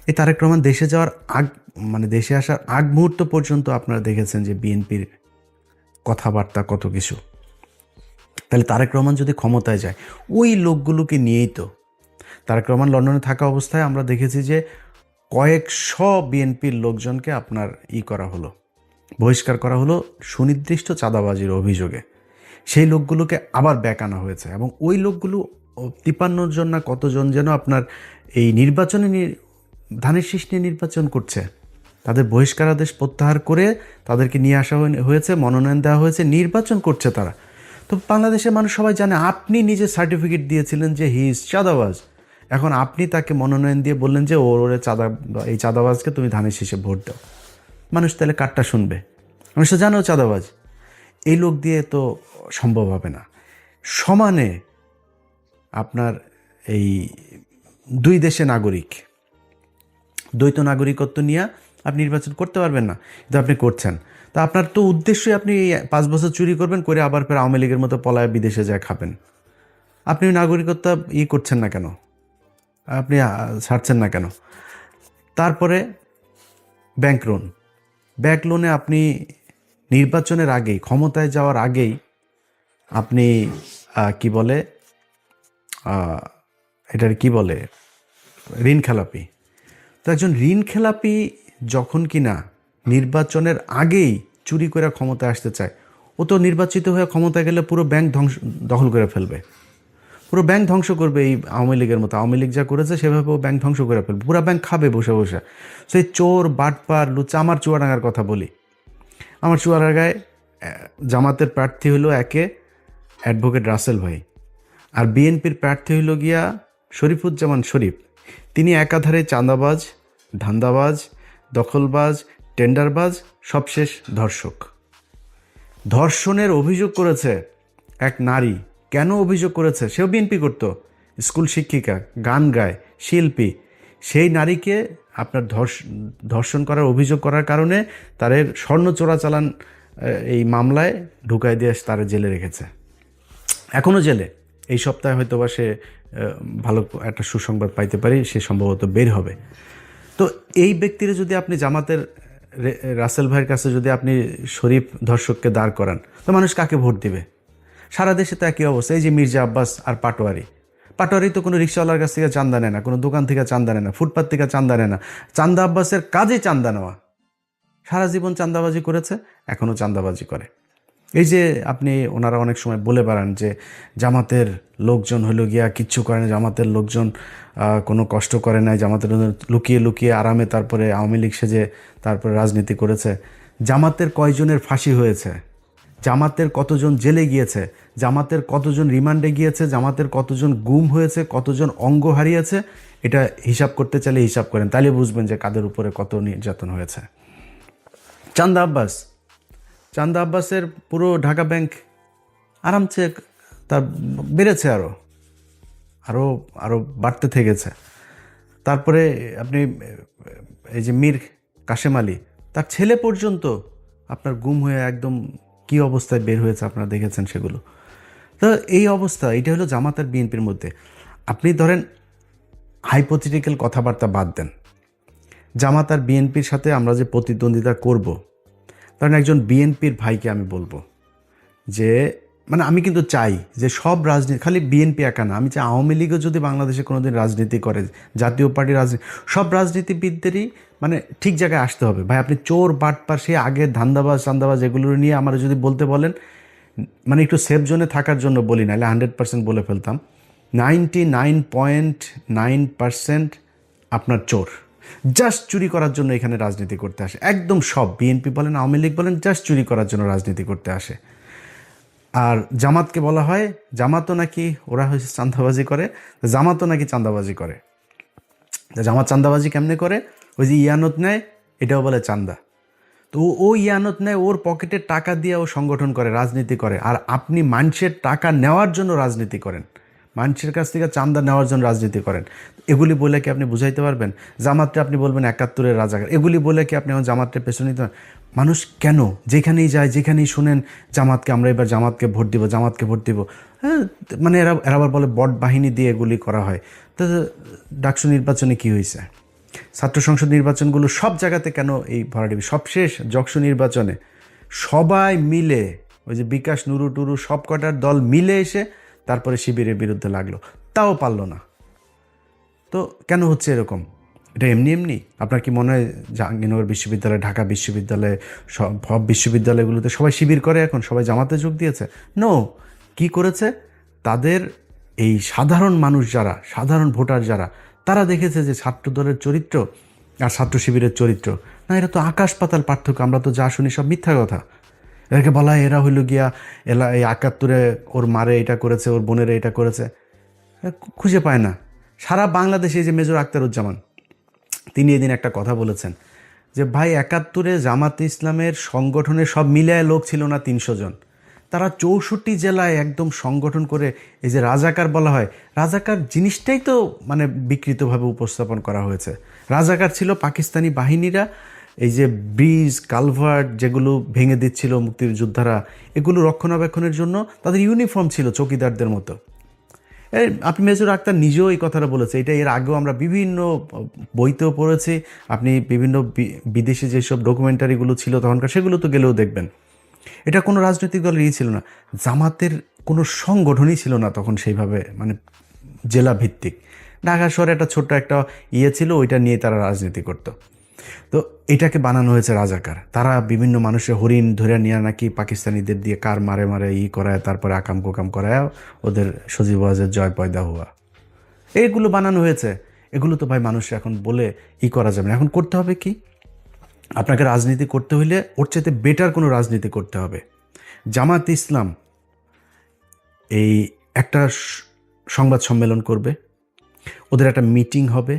এই তারেক রহমান দেশে যাওয়ার আগ মানে দেশে আসার আগ মুহূর্ত পর্যন্ত আপনারা দেখেছেন যে বিএনপির কথাবার্তা কত কিছু। তাহলে তারেক রহমান যদি ক্ষমতায় যায় ওই লোকগুলোকে নিয়েই তো। তারেক রহমান লন্ডনে থাকা অবস্থায় আমরা দেখেছি যে কয়েকশো বিএনপির লোকজনকে আপনার করা হলো, বহিষ্কার করা হলো সুনির্দিষ্ট চাঁদাবাজির অভিযোগে। সেই লোকগুলোকে আবার ব্যাক আনা হয়েছে এবং ওই লোকগুলো 53 জন না কতজন যেন আপনার এই নির্বাচনে ধানের শীষ নিয়ে নির্বাচন করছে। তাদের বহিষ্কারাদেশ প্রত্যাহার করে তাদেরকে নিয়ে আসা হয়েছে, মনোনয়ন দেওয়া হয়েছে, নির্বাচন করছে তারা। তো বাংলাদেশের মানুষ সবাই জানে আপনি নিজে সার্টিফিকেট দিয়েছিলেন যে হি ইজ চাঁদাবাজ। এখন আপনি তাকে মনোনয়ন দিয়ে বললেন যে ওরে এই চাঁদাবাজকে তুমি ধানের শীষে ভোট দাও। মানুষ তাহলে কারটা শুনবে? মানুষ তো জানেও চাঁদাবাজ। এই লোক দিয়ে তো সম্ভব হবে না। সমানে আপনার এই দুই দেশে নাগরিক, দ্বৈত নাগরিকত্ব নিয়ে আপনি নির্বাচন করতে পারবেন না, কিন্তু আপনি করছেন। তা আপনার তো উদ্দেশ্যই আপনি 5 বছর চুরি করবেন, করে আবার ফের আওয়ামী লীগের মতো পলায় বিদেশে যায় খাবেন। আপনি নাগরিকত্ব করছেন না কেন? আপনি ছাড়ছেন না কেন? তারপরে ব্যাংক লোনে আপনি নির্বাচনের আগেই, ক্ষমতায় যাওয়ার আগেই আপনি কি বলে এটার কি বলে ঋণ খেলাপি। তো একজন ঋণ খেলাপি যখন কিনা নির্বাচনের আগেই চুরি করে ক্ষমতায় আসতে চায়, ও তো নির্বাচিত হয়ে ক্ষমতায় গেলে পুরো ব্যাংক দখল করে ফেলবে, পুরো ব্যাংক ধ্বংস করবে। এই আওয়ামী লীগের মতো, আওয়ামী লীগ যা করেছে সেভাবে ও ব্যাংক ধ্বংস করে ফেলবে, পুরো ব্যাংক খাবে বসে বসে। সেই চোর বাটপার লুচা। আমার চুয়াডাঙ্গার কথা বলি, আমার চুয়াডাঙ্গায় জামাতের প্রার্থী হলো একে অ্যাডভোকেট রাসেল ভাই, আর বিএনপির প্রার্থী হইল গিয়া শরীফুজ্জামান শরীফ। তিনি একাধারে চাঁদাবাজ, ধান্দাবাজ, দখলবাজ, টেন্ডারবাজ, সবশেষ ধর্ষক। ধর্ষণের অভিযোগ করেছে এক নারী। কেন অভিযোগ করেছে? সেও বিএনপি করত, স্কুল শিক্ষিকা, গান গায়, শিল্পী। সেই নারীকে আপনার ধর্ষণ করার অভিযোগ করার কারণে তাদের স্বর্ণ চোরাচালান এই মামলায় ঢুকাই দিয়ে তারা জেলে রেখেছে, এখনও জেলে। এই সপ্তাহে হয়তো বা সে ভালো একটা সুসংবাদ পাইতে পারি, সে সম্ভবত বের হবে। তো এই ব্যক্তিরা যদি আপনি জামাতের রাসেল ভাইয়ের কাছে যদি আপনি শরীফ ধর্ষককে দাঁড় করান, তো মানুষ কাকে ভোট দিবে? সারা দেশে তো একই অবস্থা। এই যে মির্জা আব্বাস আর পাটোয়ারি তো কোনো রিক্সাওয়ালার কাছ থেকে চান্দা নেয় না, কোনো দোকান থেকে চান্দা নেয় না, ফুটপাত থেকে চান্দা নেয় না। চান্দা আব্বাসের কাজে চান্দা নেওয়া। সারা জীবন চান্দাবাজি করেছে, এখনও চান্দাবাজি করে। এই যে আপনি ওনারা অনেক সময় বলে বেড়ান যে জামাতের লোকজন হলো গিয়া কিচ্ছু করে না, জামাতের লোকজন কোনো কষ্ট করে নাই, জামাতের লুকিয়ে লুকিয়ে আরামে তারপরে আওয়ামী লীগ সেজে তারপরে রাজনীতি করেছে। জামাতের কয়জনের ফাঁসি হয়েছে, জামাতের কতজন জেলে গিয়েছে, জামাতের কতজন রিমান্ডে গিয়েছে, জামাতের কতজন গুম হয়েছে, কতজন অঙ্গ হারিয়েছে, এটা হিসাব করতে চাইলে হিসাব করেন, তাহলে বুঝবেন যে কাদের উপরে কত নির্যাতন হয়েছে। চান্দা আব্বাসের পুরো ঢাকা ব্যাংক আরামসে তার বেড়েছে, আরও আরও আরও বাড়তে থেকেছে। তারপরে আপনি এই যে মীর কাশেম আলী, তার ছেলে পর্যন্ত আপনার গুম হয়ে একদম কী অবস্থায় বের হয়েছে আপনারা দেখেছেন সেগুলো। তো এই অবস্থা, এটা হলো জামাত আর বিএনপির মধ্যে। আপনি ধরেন হাইপোথেটিক্যাল কথাবার্তা বাদ দেন, জামাত আর বিএনপির সাথে আমরা যে প্রতিদ্বন্দ্বিতা করব, কারণ একজন বিএনপির ভাইকে আমি বলবো যে মানে আমি কিন্তু চাই যে সব রাজনীতি, খালি বিএনপি একা না, আমি চাই আওয়ামী লীগও যদি বাংলাদেশে কোনোদিন রাজনীতি করে, জাতীয় পার্টির রাজনীতি, সব রাজনীতিবিদদেরই মানে ঠিক জায়গায় আসতে হবে। ভাই আপনি চোর বাটপার সে আগে চান্দাবাজ এগুলো নিয়ে আমার যদি বলতে বলেন, মানে একটু সেফ জোনে থাকার জন্য বলি, নাহলে 100% বলে ফেলতাম। 99.9% আপনার চোর, জাস্ট চুরি করার জন্য এখানে রাজনীতি করতে আসে। একদম সব, বিএনপি বলেন, আওয়ামী লীগ বলেন, জাস্ট চুরি করার জন্য রাজনীতি করতে আসে। আর জামাতকে বলা হয়, জামাতও নাকি ওরা হয়েছে চান্দাবাজি করে, জামাতও নাকি চান্দাবাজি করে। জামাত চান্দাবাজি কেমনে করে? ওই যে ইয়ানত নেয়, এটাও বলে চান্দা। তো ও ইয়ানত নেয়, ওর পকেটের টাকা দিয়ে ও সংগঠন করে, রাজনীতি করে। আর আপনি মানুষের টাকা নেওয়ার জন্য রাজনীতি করেন, মানুষের কাছ থেকে চান্দা নেওয়ার জন্য রাজনীতি করেন। এগুলি বলে কি আপনি বুঝাইতে পারবেন? জামাতটা আপনি বলবেন 71-এর রাজাকার, এগুলি বলে কি আপনি আমার জামাতটা পেছনে নিতে পারেন? মানুষ কেন যেখানেই যায়, যেখানেই শুনেন জামাতকে, আমরা এবার জামাতকে ভোট দিব, জামাতকে ভোট দিব, হ্যাঁ, মানে এরা আবার বলে বট বাহিনী দিয়ে এগুলি করা হয়। তো ডাকসু নির্বাচনে কি হয়েছে? ছাত্র সংসদ নির্বাচনগুলো সব জায়গাতে কেন এই ভরাডুবি? সবশেষ যকসু নির্বাচনে সবাই মিলে ওই যে বিকাশ নুরু টুরু সব কটার দল মিলে এসে তারপরে শিবিরের বিরুদ্ধে লাগলো, তাও পারল না। তো কেন হচ্ছে এরকম? এটা এমনি এমনি? আপনার কি মনে হয় জাহাঙ্গীরনগর বিশ্ববিদ্যালয়, ঢাকা বিশ্ববিদ্যালয়, সব বিশ্ববিদ্যালয়গুলোতে সবাই শিবির করে এখন, সবাই জামাতে যোগ দিয়েছে? নো। কি করেছে? তাদের এই সাধারণ মানুষ যারা, সাধারণ ভোটার যারা, তারা দেখেছে যে ছাত্র দলের চরিত্র আর ছাত্র শিবিরের চরিত্র, না, এটা তো আকাশ পাতাল পার্থক্য। আমরা তো যা শুনি সব মিথ্যা কথা। এটাকে বলা হয় এরা হইল গিয়া এই ৭১ ওর মারে এটা করেছে, ওর বোনেরা এটা করেছে। খুঁজে পায় না। সারা বাংলাদেশে যে মেজর আখতারুজ্জামান, তিনি এদিন একটা কথা বলেছেন যে ভাই ৭১ জামাতে ইসলামের সংগঠনের সব মিলায় লোক ছিল না ৩০০ জন। তারা ৬৪ জেলায় একদম সংগঠন করে, এই যে রাজাকার বলা হয়, রাজাকার জিনিসটাই তো মানে বিকৃতভাবে উপস্থাপন করা হয়েছে। রাজাকার ছিল পাকিস্তানি বাহিনীরা, এই যে ব্রিজ কালভার্ট যেগুলো ভেঙে দিচ্ছিল মুক্তিযোদ্ধারা, এগুলো রক্ষণাবেক্ষণের জন্য তাদের ইউনিফর্ম ছিল চৌকিদারদের মতো। আপনি মেজর আক্তার নিজেও এই কথাটা বলেছে। এটা এর আগেও আমরা বিভিন্ন বইতেও পড়েছি। আপনি বিভিন্ন বিদেশি যেসব ডকুমেন্টারিগুলো ছিল তখনকার, সেগুলো তো গেলেও দেখবেন। এটা কোনো রাজনৈতিক দলের ছিল না, জামাতের কোনো সংগঠনই ছিল না তখন সেইভাবে, মানে জেলা ভিত্তিক। ঢাকা শহরে একটা ছোট্ট একটা ছিল, ওইটা নিয়ে তারা রাজনীতি করতো। তো এটাকে বানানো হয়েছে রাজাকার। তারা বিভিন্ন মানুষের হরিণ ধরে নিয়ে নাকি পাকিস্তানিদের দিয়ে কার মারে মারে করায়, তারপরে আকাম কোকাম করায় ওদের সজীব ওয়াজের জয় পয়দা হওয়া, এইগুলো বানানো হয়েছে। এগুলো তো ভাই মানুষ এখন বলে করা যাবে না। এখন করতে হবে কি? আপনাকে রাজনীতি করতে হইলে ওর চাইতে বেটার কোনো রাজনীতি করতে হবে। জামাত ইসলাম এই একটা সংবাদ সম্মেলন করবে, ওদের একটা মিটিং হবে,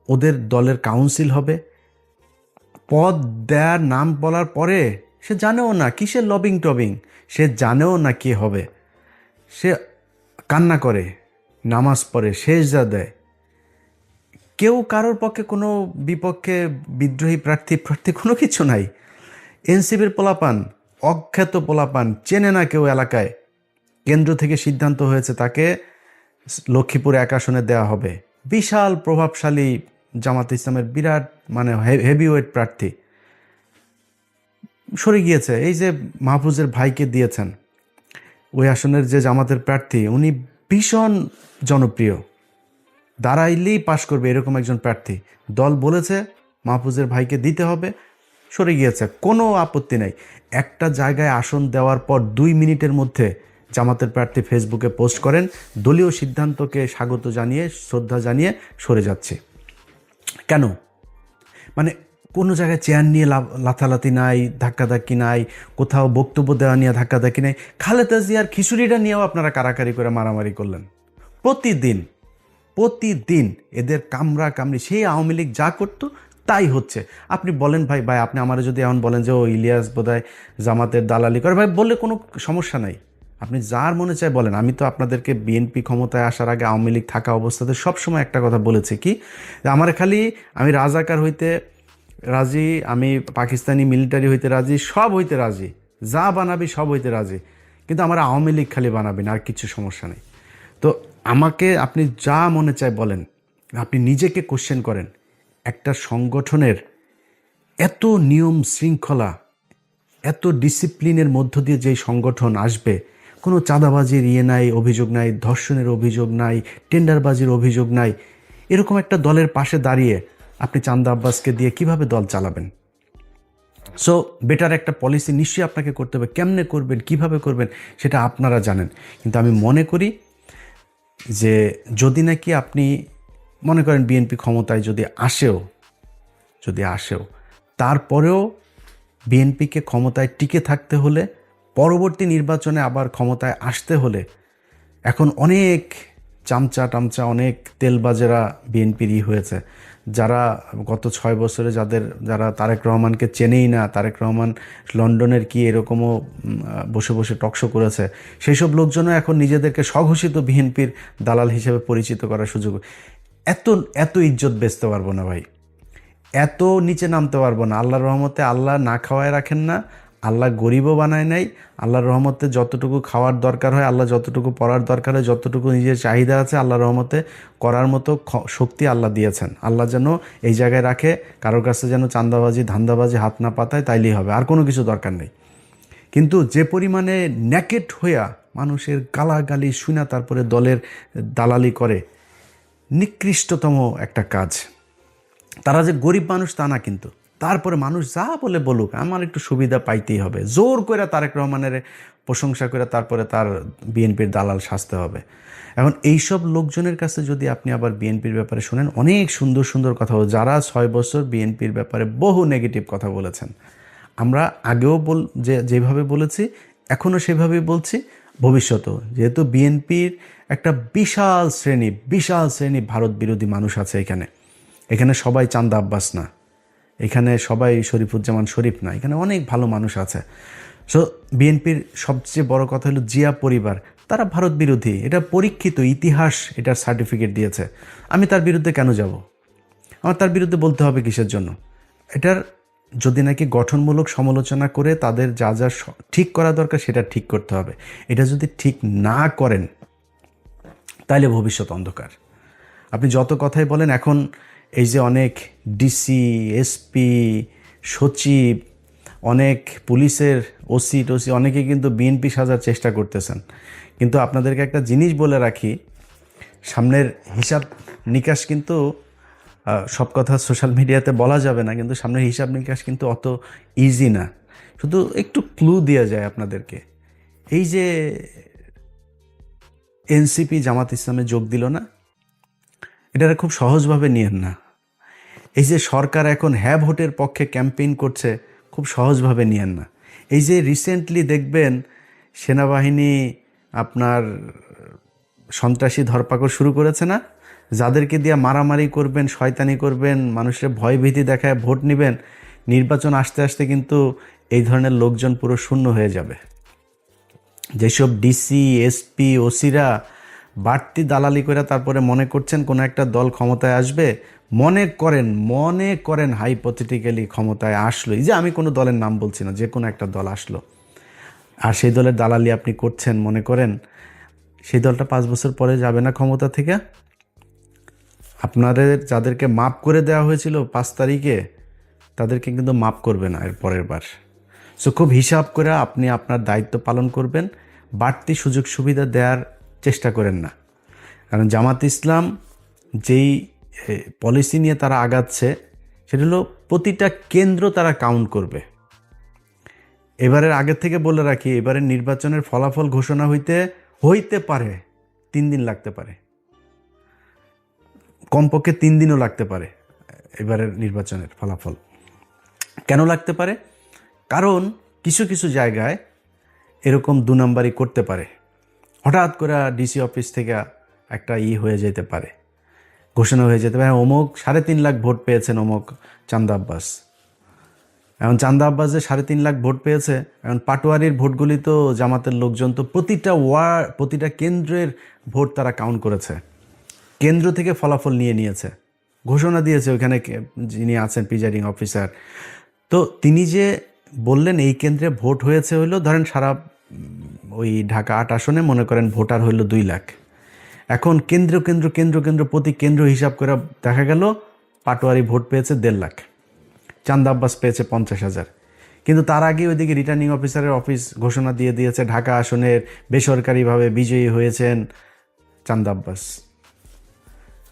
ওদের দলের কাউন্সিল হবে। পদ দেয়ার নাম বলার পরে সে জানেও না কিসের লবিং টবিং, সে জানেও না কে হবে। সে কান্না করে, নামাজ পড়ে, সেজদা দেয়। কেউ কারোর পক্ষে কোনো বিপক্ষে বিদ্রোহী প্রার্থী কোনো কিছু নাই। এনসিপির পোলাপান, অখ্যাত পোলাপান, চেনে না কেউ এলাকায়। কেন্দ্র থেকে সিদ্ধান্ত হয়েছে তাকে লক্ষ্মীপুর ১ আসনে দেওয়া হবে। বিশাল প্রভাবশালী জামাত ইসলামের বিরাট মানে হেভিওয়েট প্রার্থী সরে গিয়েছে। এই যে মাহফুজের ভাইকে দিয়েছেন, ওই আসনের যে জামাতের প্রার্থী, উনি ভীষণ জনপ্রিয়, দাঁড়াইলেই পাশ করবে এরকম একজন প্রার্থী। দল বলেছে মাহফুজের ভাইকে দিতে হবে, সরে গিয়েছে। কোনো আপত্তি নাই। একটা জায়গায় আসন দেওয়ার পর ২ মিনিটের মধ্যে জামাতের প্রার্থী ফেসবুকে পোস্ট করেন, দলীয় সিদ্ধান্তকে স্বাগত জানিয়ে, শ্রদ্ধা জানিয়ে সরে যাচ্ছে। কেন? মানে কোনো জায়গায় চেয়ার নিয়ে লাথালাথি নাই, ধাক্কাধাক্কি নাই, কোথাও বক্তব্য দেওয়া নিয়ে ধাক্কাধাক্কি নাই। খালেদা জিয়ার খিচুড়িটা নিয়েও আপনারা কারাকারি করে মারামারি করলেন। প্রতিদিন এদের কামড়া কামড়ি, সেই আওয়ামী লীগ যা করতো তাই হচ্ছে। আপনি বলেন ভাই, আপনি আমার যদি এমন বলেন যে ও ইলিয়াস বোধহয় জামাতের দালালি করে, ভাই বললে কোনো সমস্যা নাই। আপনি যার মনে চায় বলেন। আমি তো আপনাদেরকে বিএনপি ক্ষমতায় আসার আগে আওয়ামী লীগ থাকা অবস্থাতে সবসময় একটা কথা বলেছি কি, আমার খালি আমি রাজাকার হইতে রাজি, আমি পাকিস্তানি মিলিটারি হইতে রাজি, সব হইতে রাজি, যা বানাবি সব হইতে রাজি, কিন্তু আমার আওয়ামী লীগ খালি বানাবেন, আর কিছু সমস্যা নেই। তো আমাকে আপনি যা মনে চায় বলেন, আপনি নিজেকে কোশ্চেন করেন। একটা সংগঠনের এত নিয়ম শৃঙ্খলা, এত ডিসিপ্লিনের মধ্য দিয়ে যেই সংগঠন আসবে, কোনো চাঁদাবাজির নাই, অভিযোগ নাই, ধর্ষণের অভিযোগ নাই, টেন্ডারবাজির অভিযোগ নাই, এরকম একটা দলের পাশে দাঁড়িয়ে আপনি চান্দা আব্বাসকে দিয়ে কিভাবে দল চালাবেন? সো বেটার একটা পলিসি নিশ্চয়ই আপনাকে করতে হবে। কেমনে করবেন, কিভাবে করবেন, সেটা আপনারা জানেন। কিন্তু আমি মনে করি যে যদি নাকি আপনি মনে করেন বিএনপি ক্ষমতায় যদি আসেও তারপরেও বিএনপিকে ক্ষমতায় টিকে থাকতে হলে, পরবর্তী নির্বাচনে আবার ক্ষমতায় আসতে হলে, এখন অনেক চামচা অনেক তেলবাজেরা বিএনপির হয়েছে, যারা গত ৬ বছরে যারা তারেক রহমানকে চেনেই না, তারেক রহমান লন্ডনের কি এরকমও বসে বসে টকশো করেছে, সেই সব লোকজনও এখন নিজেদেরকে স্বঘোষিত বিএনপির দালাল হিসেবে পরিচিত করার সুযোগ। এত ইজ্জত বেচতে পারবো না ভাই, এত নিচে নামতে পারবো না। আল্লাহর রহমতে আল্লাহ না খাওয়ায় রাখেন না, আল্লাহ গরিবও বানায় নাই। আল্লাহর রহমতে যতটুকু খাওয়ার দরকার হয়, আল্লাহ যতটুকু পড়ার দরকার হয়, যতটুকু নিজের চাহিদা আছে, আল্লাহর রহমতে করার মতো শক্তি আল্লাহ দিয়েছেন। আল্লাহ যেন এই জায়গায় রাখে, কারোর কাছে যেন চাঁদাবাজি ধান্দাবাজি হাত না পাতায়, তাইলেই হবে, আর কোনো কিছু দরকার নেই। কিন্তু যে পরিমাণে ন্যাকেট হইয়া মানুষের গালাগালি শুনা তারপরে দলের দালালি করে, নিকৃষ্টতম একটা কাজ। তারা যে গরিব মানুষ তা না, কিন্তু তারপরে মানুষ যা বলে বলুক, আমার একটু সুবিধা পাইতেই হবে, জোর করে তারেক রহমানের প্রশংসা করে তারপরে তার বিএনপির দালাল সাজতে হবে। এখন এইসব লোকজনের কাছে যদি আপনি আবার বিএনপির ব্যাপারে শুনেন, অনেক সুন্দর সুন্দর কথা, যারা 6 বছর বিএনপির ব্যাপারে বহু নেগেটিভ কথা বলেছেন, আমরা আগেও যেভাবে বলেছি এখনও সেভাবেই বলছি, ভবিষ্যতেও, যেহেতু বিএনপির একটা বিশাল শ্রেণী ভারত বিরোধী মানুষ আছে এখানে সবাই চান্দা আব্বাস না, এখানে সবাই শরীফুজ্জামান শরীফ না, এখানে অনেক ভালো মানুষ আছে। সো বিএনপির সবচেয়ে বড় কথা হলো জিয়া পরিবার, তারা ভারত বিরোধী, এটা পরীক্ষিত ইতিহাস এটার সার্টিফিকেট দিয়েছে। আমি তার বিরুদ্ধে কেন যাব? আমার তার বিরুদ্ধে বলতে হবে কিসের জন্য? এটার যদি নাকি গঠনমূলক সমালোচনা করে তাদের যা যা ঠিক করা দরকার সেটা ঠিক করতে হবে। এটা যদি ঠিক না করেন তাহলে ভবিষ্যৎ অন্ধকার। আপনি যত কথাই বলেন, এখন এই যে অনেক ডিসি, এসপি, সচিব, অনেক পুলিশের ওসি অনেকে কিন্তু বিএনপি সাজার চেষ্টা করতেছেন। কিন্তু আপনাদেরকে একটা জিনিস বলে রাখি, সামনের হিসাব নিকাশ কিন্তু, সব কথা সোশ্যাল মিডিয়াতে বলা যাবে না, কিন্তু সামনের হিসাব নিকাশ কিন্তু অত ইজি না। শুধু একটু ক্লু দেওয়া যায় আপনাদেরকে। এই যে এনসিপি জামাত ইসলামে যোগ দিল না, এটা খুব সহজভাবে নিয়েন না। এই যে সরকার এখন হ্যাঁ ভোটের পক্ষে ক্যাম্পেইন করছে, খুব সহজভাবে নিয়েন না। এই যে রিসেন্টলি দেখবেন সেনাবাহিনী আপনার সন্ত্রাসী ধরপাকড় শুরু করেছে না, যাদেরকে দিয়ে মারামারি করবেন, শয়তানি করবেন, মানুষের ভয়ভীতি দেখায় ভোট নেবেন, নির্বাচন আসতে আসতে কিন্তু এই ধরনের লোকজন পুরো শূন্য হয়ে যাবে। যেসব ডিসি, এসপি, ওসিরা বাড়তি দালালি করে তারপরে মনে করছেন কোনো একটা দল ক্ষমতায় আসবে, মনে করেন হাইপোথেটিক্যালি ক্ষমতায় আসলো, এই যে আমি কোনো দলের নাম বলছি না, যে কোনো একটা দল আসলো, আর সেই দলের দালালি আপনি করছেন, মনে করেন সেই দলটা 5 বছর পরে যাবে না ক্ষমতা থেকে? আপনাদের যাদেরকে মাপ করে দেওয়া হয়েছিল 5 তারিখে, তাদেরকে কিন্তু মাপ করবে না এর পরের বার। সো খুব হিসাব করে আপনি আপনার দায়িত্ব পালন করবেন, বাড়তি সুযোগ সুবিধা দেওয়ার চেষ্টা করেন না। কারণ জামাত ইসলাম যেই পলিসি নিয়ে তারা আগাচ্ছে, সেটা হলো প্রতিটা কেন্দ্র তারা কাউন্ট করবে। এবারের আগের থেকে বলে রাখি, এবারের নির্বাচনের ফলাফল ঘোষণা হইতে পারে 3 দিন লাগতে পারে, কমপক্ষে 3 দিনও লাগতে পারে এবারের নির্বাচনের ফলাফল। কেন লাগতে পারে? কারণ কিছু কিছু জায়গায় এরকম 2 নাম্বারই করতে পারে। হঠাৎ করে ডিসি অফিস থেকে একটা হয়ে যেতে পারে, ঘোষণা হয়ে যেতে পারে, অমুক 3.5 লাখ ভোট পেয়েছেন অমুক চান্দা আব্বাস। এখন চান্দা আব্বাস যে 3.5 লাখ ভোট পেয়েছে, এখন পাটোয়ারির ভোটগুলি তো জামাতের লোকজন তো প্রতিটা কেন্দ্রের ভোট তারা কাউন্ট করেছে, কেন্দ্র থেকে ফলাফল নিয়েছে, ঘোষণা দিয়েছে ওইখানে যিনি আছেন প্রিজাইডিং অফিসার। তো তিনি যে বললেন এই কেন্দ্রে ভোট হয়েছে হইলো, ধরেন সারা ওই ঢাকা 8 আসনে মনে করেন ভোটার হইলো 2 লাখ। এখন কেন্দ্র প্রতি কেন্দ্র হিসাব করে দেখা গেল পাটোয়ারি ভোট পেয়েছে 1.5 লাখ, চান্দা আব্বাস পেয়েছে 50,000। কিন্তু তার আগে ওইদিকে রিটার্নিং অফিসারের অফিস ঘোষণা দিয়েছে ঢাকা আসনের বেসরকারিভাবে বিজয়ী হয়েছেন চান্দা আব্বাস।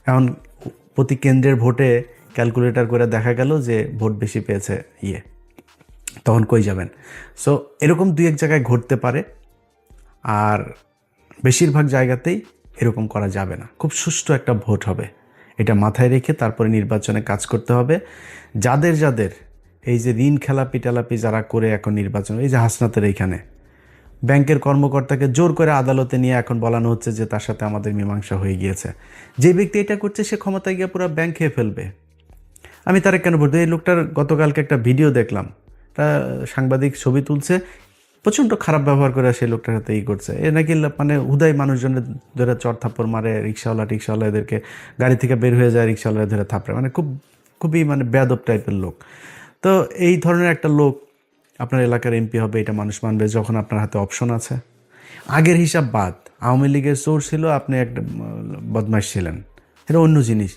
এখন প্রতি কেন্দ্রের ভোটে ক্যালকুলেটর করে দেখা গেল যে ভোট বেশি পেয়েছে তখন কই যাবেন? সো এরকম 2-1 জায়গায় ঘটতে পারে, আর বেশিরভাগ জায়গাতেই এরকম করা যাবে না। খুব সুষ্ঠু একটা ভোট হবে, এটা মাথায় রেখে তারপরে নির্বাচনে কাজ করতে হবে। যাদের এই যে ঋণ খেলাপি টেলাপি যারা করে এখন নির্বাচন, এই যে হাসনাতের এইখানে ব্যাংকের কর্মকর্তাকে জোর করে আদালতে নিয়ে এখন বলানো হচ্ছে যে তার সাথে আমাদের মীমাংসা হয়ে গিয়েছে। যে ব্যক্তি এটা করছে সে ক্ষমতায় গিয়ে পুরো ব্যাংক খেয়ে ফেলবে। আমি তারা কেন বলতে, এই লোকটার গতকালকে একটা ভিডিও দেখলাম, তা সাংবাদিক ছবি তুলছে, প্রচণ্ড খারাপ ব্যবহার করে সেই লোকটার সাথে করছে। এ নাকি মানে হুদাই মানুষজনের ধরে চর থাপ্পড় মারে, রিক্সাওয়ালা এদেরকে গাড়ি থেকে বের হয়ে যায়, রিক্সাওয়ালা ধরে থাপড়ে, মানে খুবই মানে বেয়াদব টাইপের লোক। তো এই ধরনের একটা লোক আপনার এলাকার এমপি হবে, এটা মানুষ মানবে যখন আপনার হাতে অপশন আছে। আগের হিসাব বাদ, আওয়ামী লীগের চোর ছিল, আপনি একটা বদমাইশ ছিলেন, এটা অন্য জিনিস।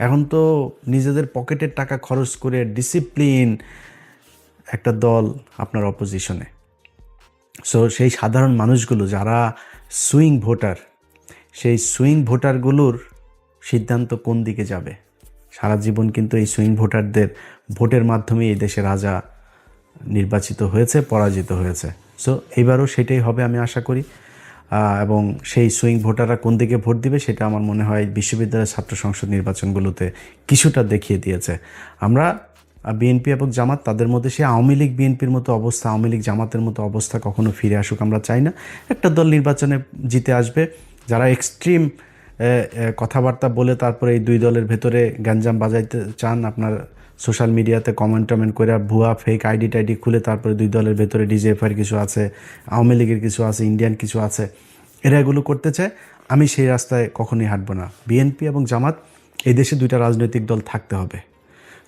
এখন তো নিজেদের পকেটের টাকা খরচ করে ডিসিপ্লিন একটা দল আপনার অপোজিশনে। সো সেই সাধারণ মানুষগুলো যারা সুইং ভোটার, সেই সুইং ভোটারগুলোর সিদ্ধান্ত কোন দিকে যাবে। সারা জীবন কিন্তু এই সুইং ভোটারদের ভোটের মাধ্যমে এই দেশে রাজা নির্বাচিত হয়েছে, পরাজিত হয়েছে। সো এইবারও সেটাই হবে আমি আশা করি। এবং সেই সুইং ভোটাররা কোন দিকে ভোট দিবে সেটা আমার মনে হয় বিশ্ববিদ্যালয়ের ছাত্র সংসদ নির্বাচনগুলোতে কিছুটা দেখিয়ে দিয়েছে। আমরা বিএনপি এবং জামাত, তাদের মধ্যে সে আওয়ামী লীগ বিএনপির মতো অবস্থা, আওয়ামী লীগ জামাতের মতো অবস্থা কখনো ফিরে আসুক আমরা চাই না। একটা দল নির্বাচনে জিতে আসবে, যারা এক্সট্রিম কথাবার্তা বলে তারপরে এই দুই দলের ভেতরে গ্যাঞ্জাম বাজাইতে চান, আপনার সোশ্যাল মিডিয়াতে কমেন্ট করে ভুয়া ফেক আইডি টাইডি খুলে তারপরে দুই দলের ভেতরে ডিজিএফআইয়ের কিছু আছে, আওয়ামী লীগের কিছু আছে, ইন্ডিয়ান কিছু আছে, এরা এগুলো করতে চায়। আমি সেই রাস্তায় কখনোই হাঁটবো না। বিএনপি এবং জামাত, এই দেশে দুইটা রাজনৈতিক দল থাকতে হবে।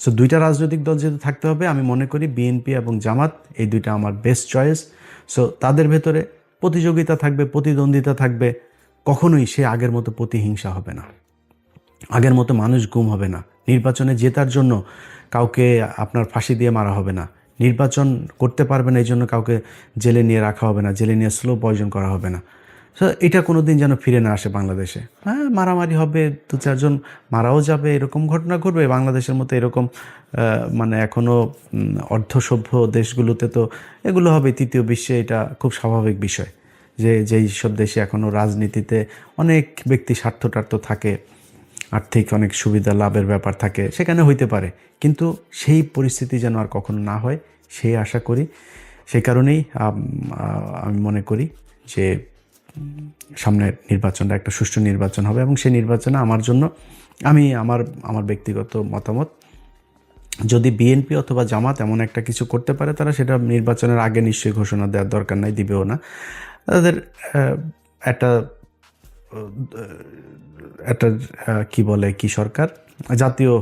সো দুইটা রাজনৈতিক দল যেহেতু থাকতে হবে, আমি মনে করি বিএনপি এবং জামাত এই দুইটা আমার বেস্ট চয়েস। সো তাদের ভেতরে প্রতিযোগিতা থাকবে, প্রতিদ্বন্দ্বিতা থাকবে, কখনোই সে আগের মতো প্রতিহিংসা হবে না, আগের মতো মানুষ গুম হবে না, নির্বাচনে জেতার জন্য কাউকে আপনার ফাঁসি দিয়ে মারা হবে না, নির্বাচন করতে পারবে না এই জন্য কাউকে জেলে নিয়ে রাখা হবে না, জেলে নিয়ে স্লো পয়জন করা হবে না। সো এটা কোনো দিন যেন ফিরে না আসে বাংলাদেশে। হ্যাঁ, মারামারি হবে, দু চারজন মারাও যাবে, এরকম ঘটনা ঘটবে বাংলাদেশের মতো। এরকম মানে এখনও অর্ধসভ্য দেশগুলোতে তো এগুলো হবে, তৃতীয় বিশ্বে এটা খুব স্বাভাবিক বিষয় যে যেই সব দেশে এখনও রাজনীতিতে অনেক ব্যক্তি স্বার্থটার্থ থাকে, আর্থিক অনেক সুবিধা লাভের ব্যাপার থাকে, সেখানে হইতে পারে, কিন্তু সেই পরিস্থিতি যেন আর কখনো না হয় সেই আশা করি। সেই কারণেই আমি মনে করি যে সামনের নির্বাচনটা একটা সুষ্ঠু নির্বাচন হবে, এবং সেই নির্বাচনে আমার জন্য আমার ব্যক্তিগত মতামত, যদি বিএনপি অথবা জামাত এমন একটা কিছু করতে পারে, তারা সেটা নির্বাচনের আগে নিশ্চয়ই ঘোষণা দেওয়ার দরকার নাই, দিবেও না। তাদের একটা একটা কি সরকার, জাতীয়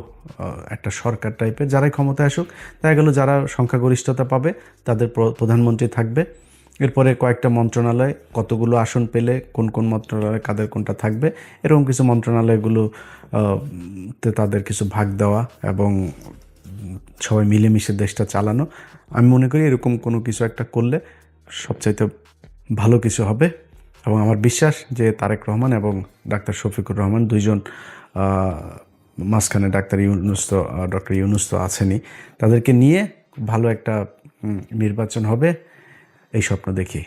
একটা সরকার টাইপের, যারাই ক্ষমতায় আসুক, দেখা গেল যারা সংখ্যাগরিষ্ঠতা পাবে তাদের প্রধানমন্ত্রী থাকবে। এরপরে কয়েকটা মন্ত্রণালয়, কতগুলো আসন পেলে কোন কোন মন্ত্রণালয় কাদের কোনটা থাকবে, এরকম কিছু মন্ত্রণালয়গুলো তে তাদের কিছু ভাগ দেওয়া এবং সবাই মিলেমিশে দেশটা চালানো। আমি মনে করি এরকম কোনো কিছু একটা করলে সবচাইতে ভালো কিছু হবে। এবং আমার বিশ্বাস যে তারেক রহমান এবং ডাক্তার শফিকুর রহমান দুইজন, মাঝখানে ডক্টর ইউনূস তো আছেনই, তাদেরকে নিয়ে ভালো একটা নির্বাচন হবে এই স্বপ্ন দেখি।